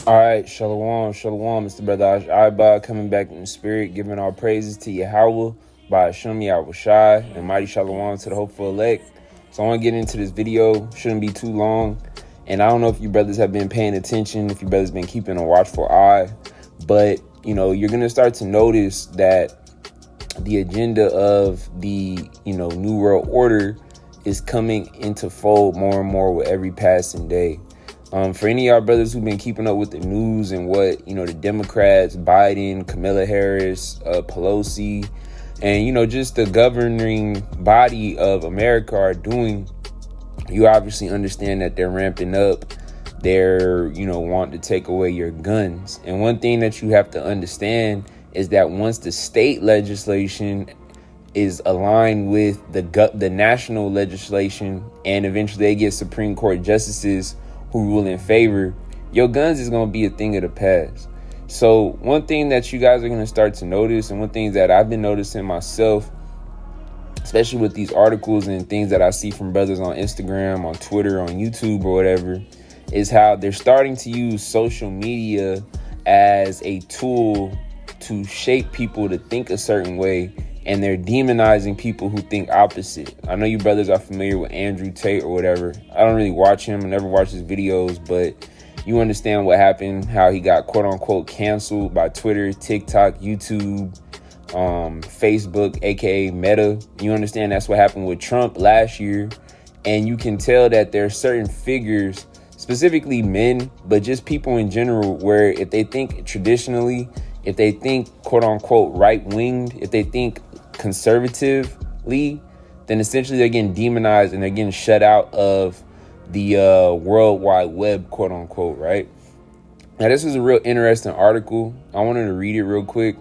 All right, shalom, shalom. It's the brother Yahawah coming back in the spirit, giving our praises to Yahawah, Bahasham, Yahawashi, and mighty shalom to the hopeful elect. So I want to get into this video. Shouldn't be too long. And I don't know if you brothers have been paying attention, if you brothers been keeping a watchful eye, but you're going to start to notice that the agenda of the, New World Order is coming into fold more and more with every passing day. For any of y'all brothers who've been keeping up with the news and what, the Democrats, Biden, Kamala Harris, Pelosi, and, just the governing body of America are doing, you obviously understand that they're ramping up. They're, wanting to take away your guns. And one thing that you have to understand is that once the state legislation is aligned with the national legislation and eventually they get Supreme Court justices who rule in favor, your guns is going to be a thing of the past. So one thing that you guys are going to start to notice, and one thing that I've been noticing myself, especially with these articles and things that I see from brothers on Instagram, on Twitter, on YouTube or whatever, is how they're starting to use social media as a tool to shape people to think a certain way, and they're demonizing people who think opposite. I know you brothers are familiar with Andrew Tate or whatever. I don't really watch him. I never watch his videos, but you understand what happened, how he got quote unquote canceled by Twitter, TikTok, YouTube, Facebook, aka Meta. You understand that's what happened with Trump last year. And you can tell that there are certain figures, specifically men, but just people in general, where if they think traditionally, if they think quote unquote right-winged, if they think conservatively, then essentially they're getting demonized and they're getting shut out of the World Wide Web, quote unquote, right? Now, this is a real interesting article. I wanted to read it real quick.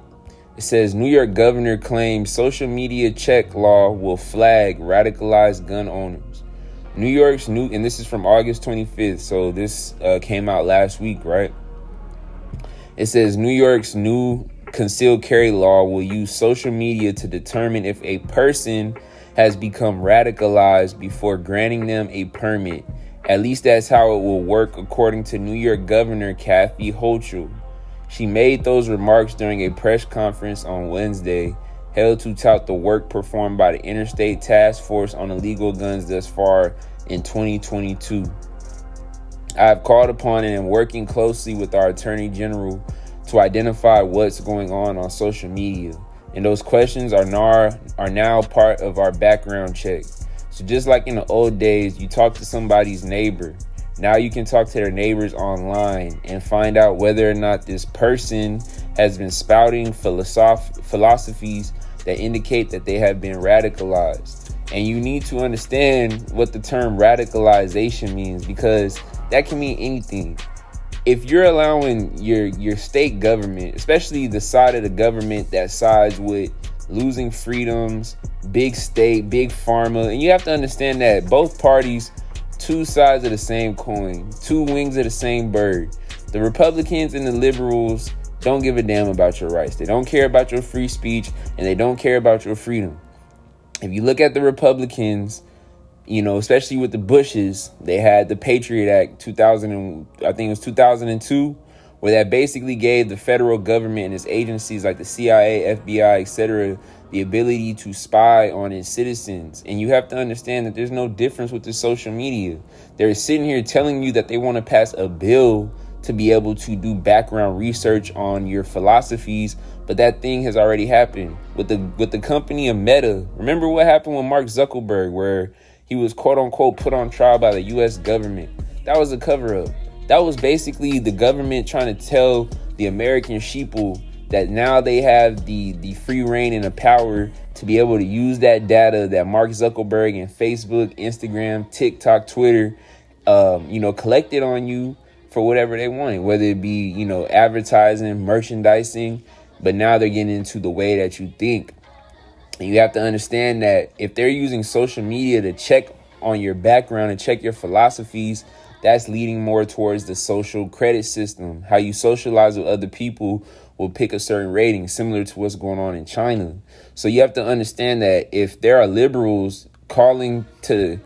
It says, New York governor claims social media check law will flag radicalized gun owners. New York's new, and this is from August 25th, so this came out last week, right? It says New York's new concealed carry law will use social media to determine if a person has become radicalized before granting them a permit. At least that's how it will work, according to New York Governor Kathy Hochul. She made those remarks during a press conference on Wednesday, held to tout the work performed by the Interstate Task Force on Illegal Guns thus far in 2022. I have called upon and am working closely with our Attorney General to identify what's going on social media. And those questions are now part of our background check. So just like in the old days, you talk to somebody's neighbor. Now you can talk to their neighbors online and find out whether or not this person has been spouting philosophies that indicate that they have been radicalized. And you need to understand what the term radicalization means, because that can mean anything. If you're allowing your state government, especially the side of the government that sides with losing freedoms, big state, big pharma, and you have to understand that both parties, two sides of the same coin, two wings of the same bird. The Republicans and the liberals don't give a damn about your rights. They don't care about your free speech, and they don't care about your freedom. If you look at the Republicans, especially with the Bushes, they had the Patriot Act 2002, where that basically gave the federal government and its agencies like the CIA, FBI, etc., the ability to spy on its citizens. And you have to understand that there's no difference with the social media. They're sitting here telling you that they want to pass a bill to be able to do background research on your philosophies, but that thing has already happened with the company of Meta. Remember what happened with Mark Zuckerberg, where he was quote unquote put on trial by the U.S. government? That was a cover up. That was basically the government trying to tell the American sheeple that now they have the free reign and the power to be able to use that data that Mark Zuckerberg and Facebook, Instagram, TikTok, Twitter, collected on you for whatever they wanted, whether it be, advertising, merchandising, but now they're getting into the way that you think. And you have to understand that if they're using social media to check on your background and check your philosophies, that's leading more towards the social credit system. How you socialize with other people will pick a certain rating, similar to what's going on in China. So you have to understand that if there are liberals calling to,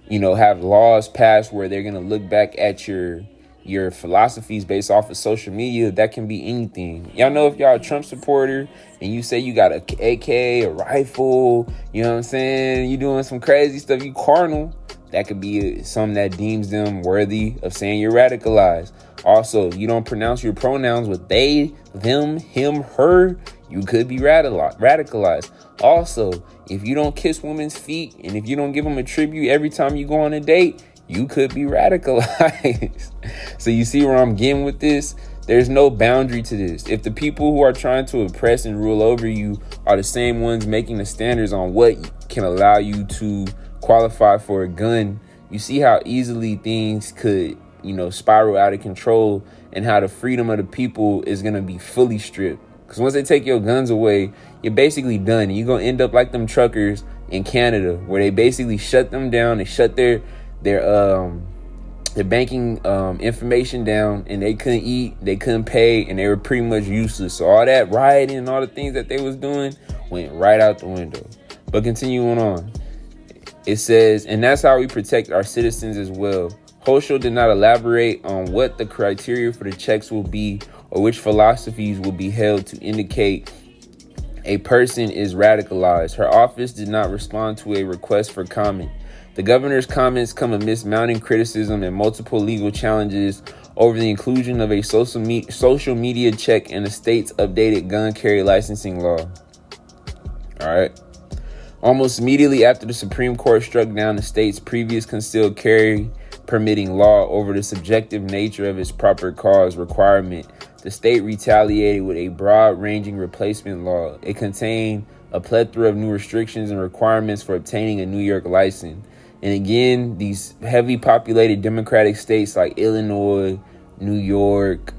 have laws passed where they're going to look back at your your philosophies based off of social media, that can be anything. Y'all know if y'all a Trump supporter and you say you got a AK, a rifle, you know what I'm saying, you doing some crazy stuff, you carnal, that could be something that deems them worthy of saying you're radicalized. Also, you don't pronounce your pronouns with they, them, him, her, you could be radicalized. Also, if you don't kiss women's feet and if you don't give them a tribute every time you go on a date, you could be radicalized. So you see where I'm getting with this? There's no boundary to this. If the people who are trying to oppress and rule over you are the same ones making the standards on what can allow you to qualify for a gun, you see how easily things could, spiral out of control, and how the freedom of the people is going to be fully stripped. Because once they take your guns away, you're basically done. You're going to end up like them truckers in Canada, where they basically shut them down. They shut their banking information down, and they couldn't eat, they couldn't pay, and they were pretty much useless. So all that rioting and all the things that they was doing went right out the window. But continuing on, it says, and that's how we protect our citizens as well. Hochul did not elaborate on what the criteria for the checks will be or which philosophies will be held to indicate a person is radicalized. Her office did not respond to a request for comment. The governor's comments come amidst mounting criticism and multiple legal challenges over the inclusion of a social media check in the state's updated gun carry licensing law. All right. Almost immediately after the Supreme Court struck down the state's previous concealed carry permitting law over the subjective nature of its proper cause requirement, the state retaliated with a broad-ranging replacement law. It contained a plethora of new restrictions and requirements for obtaining a New York license. And again, these heavily populated Democratic states like Illinois, New York,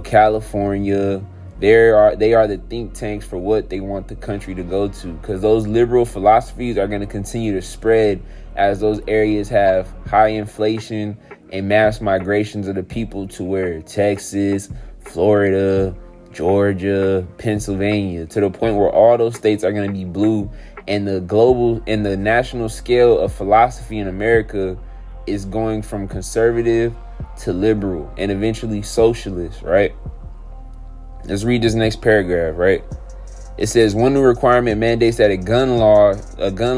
California, they are the think tanks for what they want the country to go to, because those liberal philosophies are going to continue to spread as those areas have high inflation and mass migrations of the people to where Texas, Florida, Georgia, Pennsylvania, to the point where all those states are going to be blue, and the national scale of philosophy in America is going from conservative to liberal and eventually socialist, right? Let's read this next paragraph, right? It says, one new requirement mandates that a gun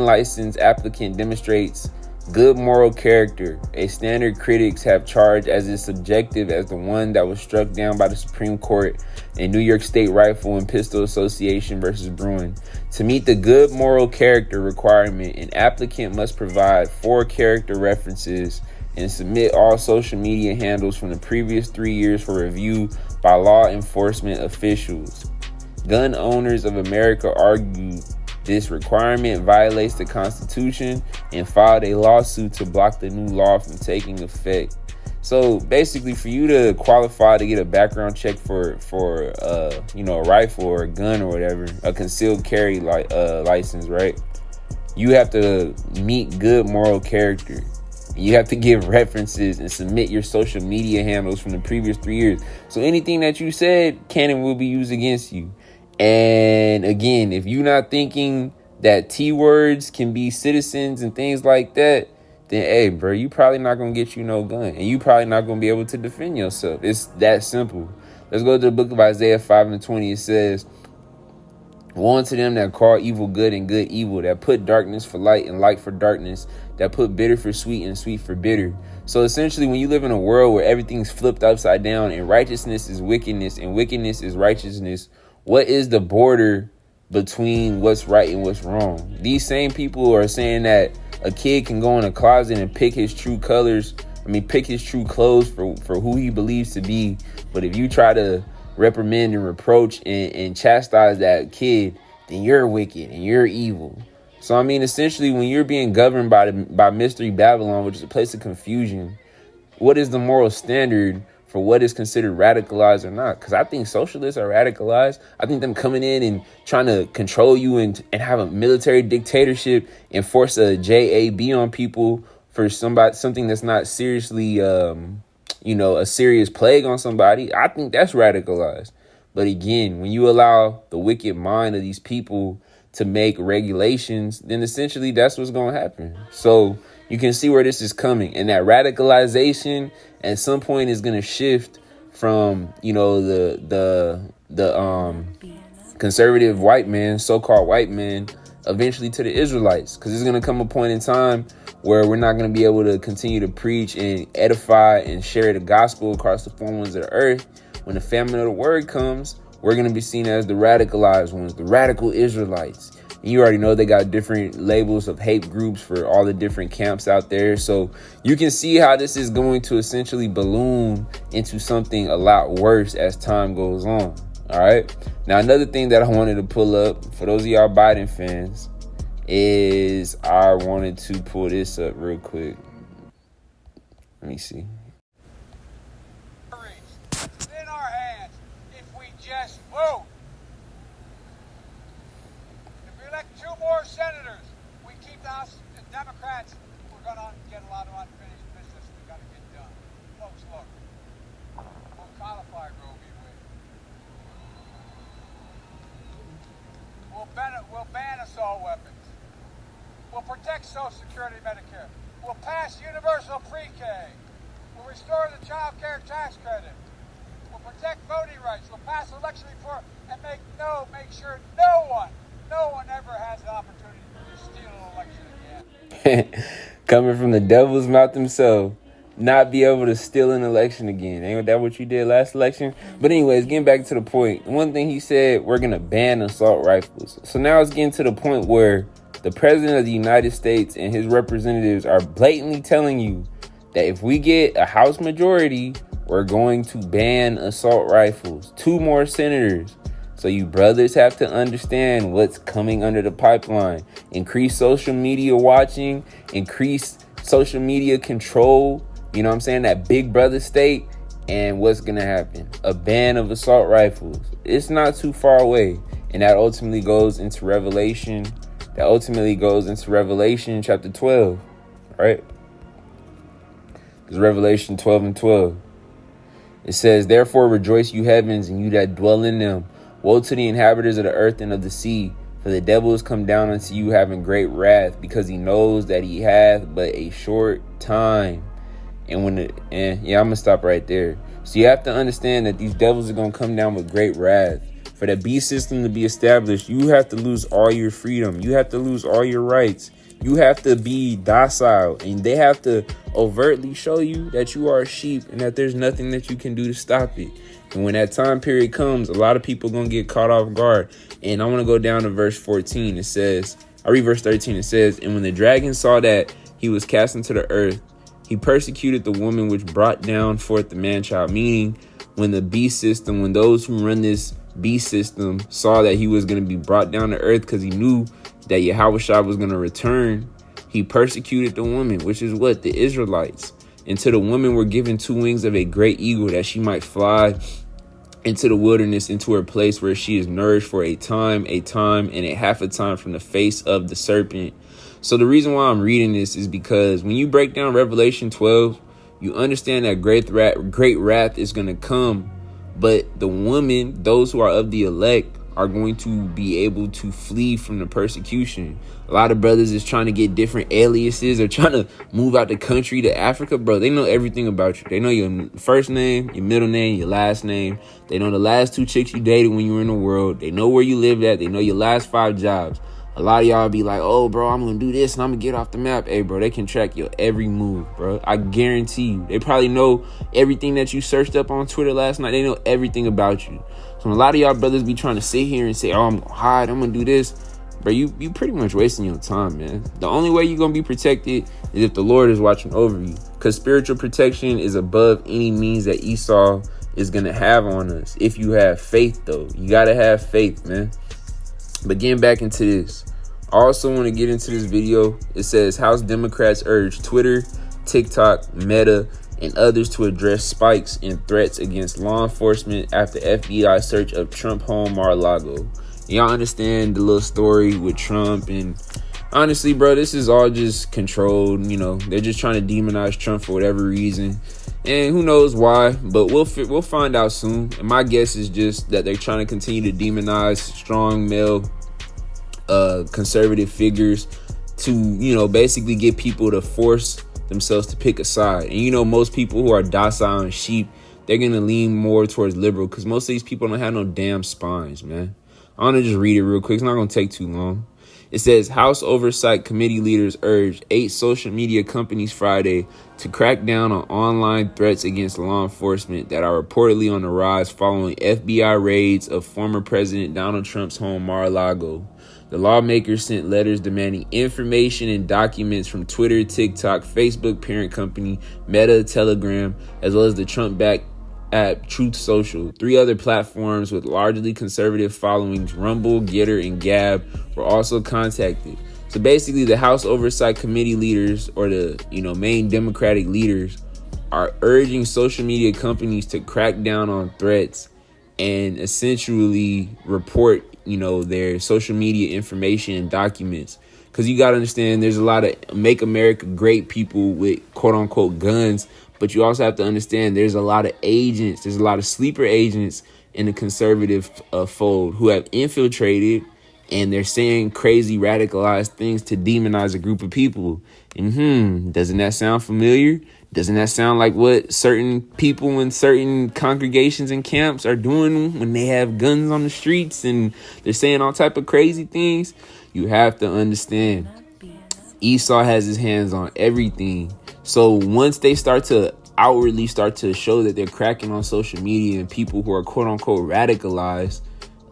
license applicant demonstrates good moral character, a standard critics have charged as subjective as the one that was struck down by the Supreme Court in New York State Rifle and Pistol Association versus Bruin. To meet the good moral character requirement, an applicant must provide 4 character references and submit all social media handles from the previous 3 years for review by law enforcement officials. Gun owners of America argue this requirement violates the Constitution and filed a lawsuit to block the new law from taking effect. So basically, for you to qualify to get a background check for a rifle or a gun or whatever, a concealed carry license, right? You have to meet good moral character. You have to give references and submit your social media handles from the previous 3 years. So anything that you said can and will be used against you. And again, if you're not thinking that T words can be citizens and things like that, then hey, bro, you probably not going to get you no gun. And you probably not going to be able to defend yourself. It's that simple. Let's go to the book of Isaiah 5:20. It says, woe unto them that call evil good and good evil, that put darkness for light and light for darkness, that put bitter for sweet and sweet for bitter. So essentially, when you live in a world where everything's flipped upside down and righteousness is wickedness and wickedness is righteousness, what is the border between what's right and what's wrong? These same people are saying that a kid can go in a closet and pick his true clothes for who he believes to be. But if you try to reprimand and reproach and chastise that kid, then you're wicked and you're evil. So, I mean, essentially, when you're being governed by Mystery Babylon, which is a place of confusion, what is the moral standard for what is considered radicalized or not? Because I think socialists are radicalized. I think them coming in and trying to control you and have a military dictatorship and force a JAB on people for something that's not seriously, a serious plague on somebody. I think that's radicalized. But again, when you allow the wicked mind of these people to make regulations, then essentially that's what's going to happen. So you can see where this is coming, and that radicalization at some point is going to shift from, you know, the conservative white man, so-called white man, eventually to the Israelites, because there's going to come a point in time where we're not going to be able to continue to preach and edify and share the gospel across the four winds of the earth. When the famine of the word comes, we're going to be seen as the radicalized ones, the radical Israelites. And you already know they got different labels of hate groups for all the different camps out there. So you can see how this is going to essentially balloon into something a lot worse as time goes on. All right. Now, another thing that I wanted to pull up for those of y'all Biden fans is I wanted to pull this up real quick. Let me see. It's in our hands if we just vote. If we elect 2 more senators, we keep the House. The Democrats, we're going to get a lot of unfinished business we got to get done. Folks, look. We'll codify Roe v. Wade. We'll ban assault weapons. We'll protect Social Security and Medicare. We'll pass universal pre-K. We'll restore the child care tax credit. We'll protect voting rights. We'll pass election reform and make sure no one ever has the opportunity to steal an election again. Coming from the devil's mouth himself, not be able to steal an election again. Ain't that what you did last election? But anyways, getting back to the point, one thing he said, we're going to ban assault rifles. So now it's getting to the point where the president of the United States and his representatives are blatantly telling you that if we get a House majority, we're going to ban assault rifles. 2 more senators. So you brothers have to understand what's coming under the pipeline. Increase social media watching, increase social media control. You know what I'm saying? That big brother state. And what's going to happen? A ban of assault rifles. It's not too far away. And that ultimately goes into Revelation. Chapter 12. Right? It's Revelation 12 and 12. It says, therefore rejoice, you heavens, and you that dwell in them. Woe to the inhabitants of the earth and of the sea, for the devil is come down unto you having great wrath, because he knows that he hath but a short time. And I'm gonna stop right there. So you have to understand that these devils are gonna come down with great wrath. For the beast system to be established, you have to lose all your freedom. You have to lose all your rights. You have to be docile, and they have to overtly show you that you are a sheep and that there's nothing that you can do to stop it. And when that time period comes, a lot of people are going to get caught off guard. And I want to go down to verse 14. It says, I read verse 13. It says, and when the dragon saw that he was cast into the earth, he persecuted the woman which brought down forth the man-child. Meaning, when the beast system, when those who run this beast system saw that he was going to be brought down to earth because he knew that Yahawashi was going to return, he persecuted the woman, which is what? The Israelites. And to the woman were given 2 wings of a great eagle, that she might fly into the wilderness, into her place where she is nourished for a time, and a half a time from the face of the serpent. So the reason why I'm reading this is because when you break down Revelation 12, you understand that great wrath is going to come. But the women, those who are of the elect, are going to be able to flee from the persecution. A lot of brothers is trying to get different aliases. They're trying to move out the country to Africa, bro. They know everything about you. They know your first name, your middle name, your last name. They know the last 2 chicks you dated when you were in the world. They know where you lived at. They know your last 5 jobs. A lot of y'all be like, oh, bro, I'm going to do this and I'm going to get off the map. Hey, bro, they can track your every move, bro. I guarantee you. They probably know everything that you searched up on Twitter last night. They know everything about you. So a lot of y'all brothers be trying to sit here and say, oh, I'm going to hide, I'm going to do this. Bro, you pretty much wasting your time, man. The only way you're going to be protected is if the Lord is watching over you. Because spiritual protection is above any means that Esau is going to have on us. If you have faith, though. You got to have faith, man. But getting back into this, I also want to get into this video. It says, House Democrats urge Twitter, TikTok, Meta, and others to address spikes in threats against law enforcement after FBI search of Trump home Mar-a-Lago. Y'all understand the little story with Trump, and honestly, bro, this is all just controlled. You know, they're just trying to demonize Trump for whatever reason, and who knows why, but we'll find out soon. And my guess is just that they're trying to continue to demonize strong male conservative figures to, basically get people to force themselves to pick a side. And most people who are docile and sheep, they're gonna lean more towards liberal, because most of these people don't have no damn spines, man. I want to just read it real quick. It's not gonna take too long. It says, House Oversight Committee leaders urged 8 social media companies Friday to crack down on online threats against law enforcement that are reportedly on the rise following FBI raids of former President Donald Trump's home, Mar-a-Lago. The lawmakers sent letters demanding information and documents from Twitter, TikTok, Facebook parent company, Meta, Telegram, as well as the Trump-backed app Truth Social. 3 other platforms with largely conservative followings, Rumble, Getter, and Gab, were also contacted. So basically, the House Oversight Committee leaders, or the main Democratic leaders, are urging social media companies to crack down on threats and essentially report their social media information and documents. Because you got to understand, there's a lot of Make America Great people with quote unquote guns, but you also have to understand there's a lot of agents, there's a lot of sleeper agents in the conservative fold who have infiltrated, and they're saying crazy radicalized things to demonize a group of people. And doesn't that sound familiar? Doesn't that sound like what certain people in certain congregations and camps are doing when they have guns on the streets and they're saying all type of crazy things? You have to understand, Esau has his hands on everything. So once they start to outwardly start to show that they're cracking on social media and people who are quote unquote radicalized,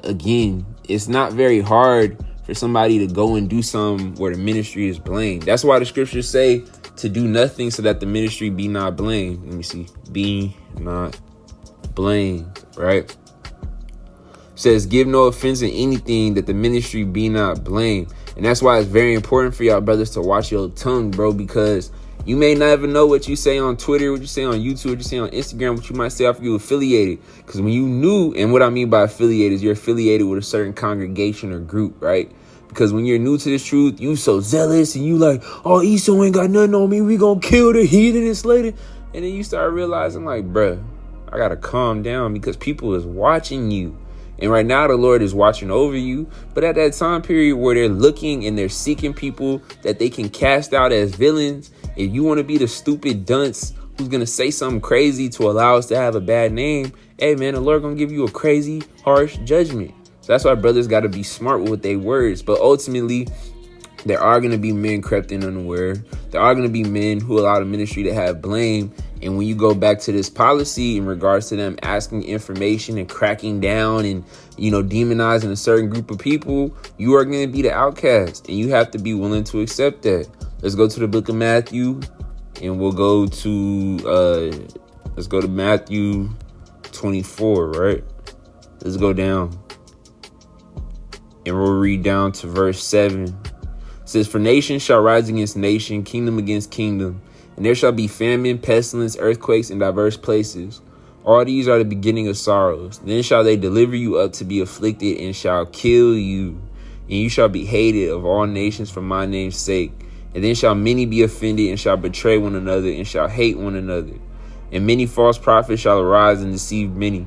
again, it's not very hard for somebody to go and do something where the ministry is blamed. That's why the scriptures say to do nothing so that the ministry be not blamed. Let me see. Be not blamed, right? It says, give no offense in anything, that the ministry be not blamed. And that's why it's very important for y'all brothers to watch your tongue, bro, because you may never know what you say on Twitter, what you say on YouTube, what you say on Instagram, what you might say after you affiliated. Because when you knew, and what I mean by affiliated is you're affiliated with a certain congregation or group, right? Because when you're new to this truth, you so zealous and you like, oh, Esau ain't got nothing on me. We gonna kill the heathen and slay it. And then you start realizing like, bruh, I gotta calm down because people is watching you. And right now the Lord is watching over you. But at that time period where they're looking and they're seeking people that they can cast out as villains, if you want to be the stupid dunce who's going to say something crazy to allow us to have a bad name, hey, man, the Lord going to give you a crazy, harsh judgment. So that's why brothers got to be smart with their words. But ultimately, there are going to be men crept in unaware. There are going to be men who allow the ministry to have blame. And when you go back to this policy in regards to them asking information and cracking down and, demonizing a certain group of people, you are going to be the outcast. And you have to be willing to accept that. Let's go to the book of Matthew, and we'll go to Matthew 24, right? Let's go down. And we'll read down to verse 7. It says, for nation shall rise against nation, kingdom against kingdom, and there shall be famine, pestilence, earthquakes in diverse places. All these are the beginning of sorrows. Then shall they deliver you up to be afflicted, and shall kill you. And you shall be hated of all nations for my name's sake. And then shall many be offended, and shall betray one another, and shall hate one another. And many false prophets shall arise and deceive many.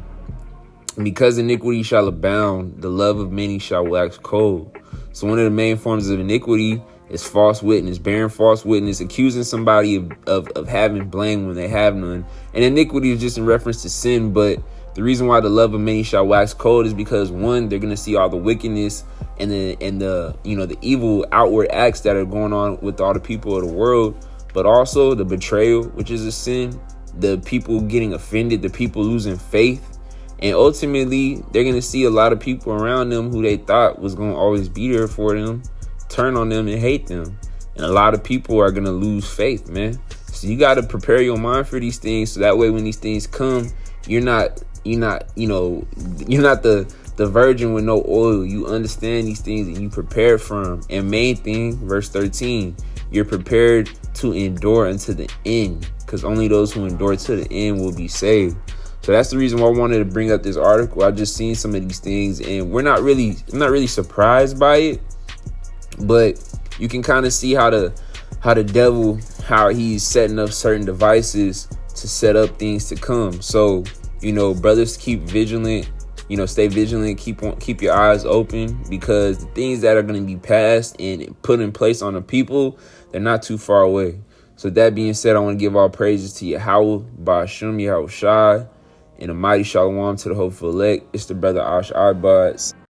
And because iniquity shall abound, the love of many shall wax cold. So one of the main forms of iniquity is false witness, bearing false witness, accusing somebody of having blame when they have none. And iniquity is just in reference to sin, but the reason why the love of many shall wax cold is because, one, they're going to see all the wickedness and the evil outward acts that are going on with all the people of the world, but also the betrayal, which is a sin, the people getting offended, the people losing faith. And ultimately, they're going to see a lot of people around them who they thought was going to always be there for them, turn on them and hate them. And a lot of people are going to lose faith, man. So you got to prepare your mind for these things, so that way when these things come, you're not the virgin with no oil. You understand these things and you prepare for them. And main thing, verse 13, you're prepared to endure unto the end, because only those who endure to the end will be saved. So that's the reason why I wanted to bring up this article. I've just seen some of these things, and I'm not really surprised by it, but you can kind of see how the devil, how he's setting up certain devices to set up things to come. So, brothers, keep vigilant. stay vigilant, keep your eyes open, because the things that are going to be passed and put in place on the people, they're not too far away. So that being said, I want to give all praises to Yahawah, Bahasham, Yahawashi, and a mighty shalom to the hopeful elect. It's the brother Ash Ibad.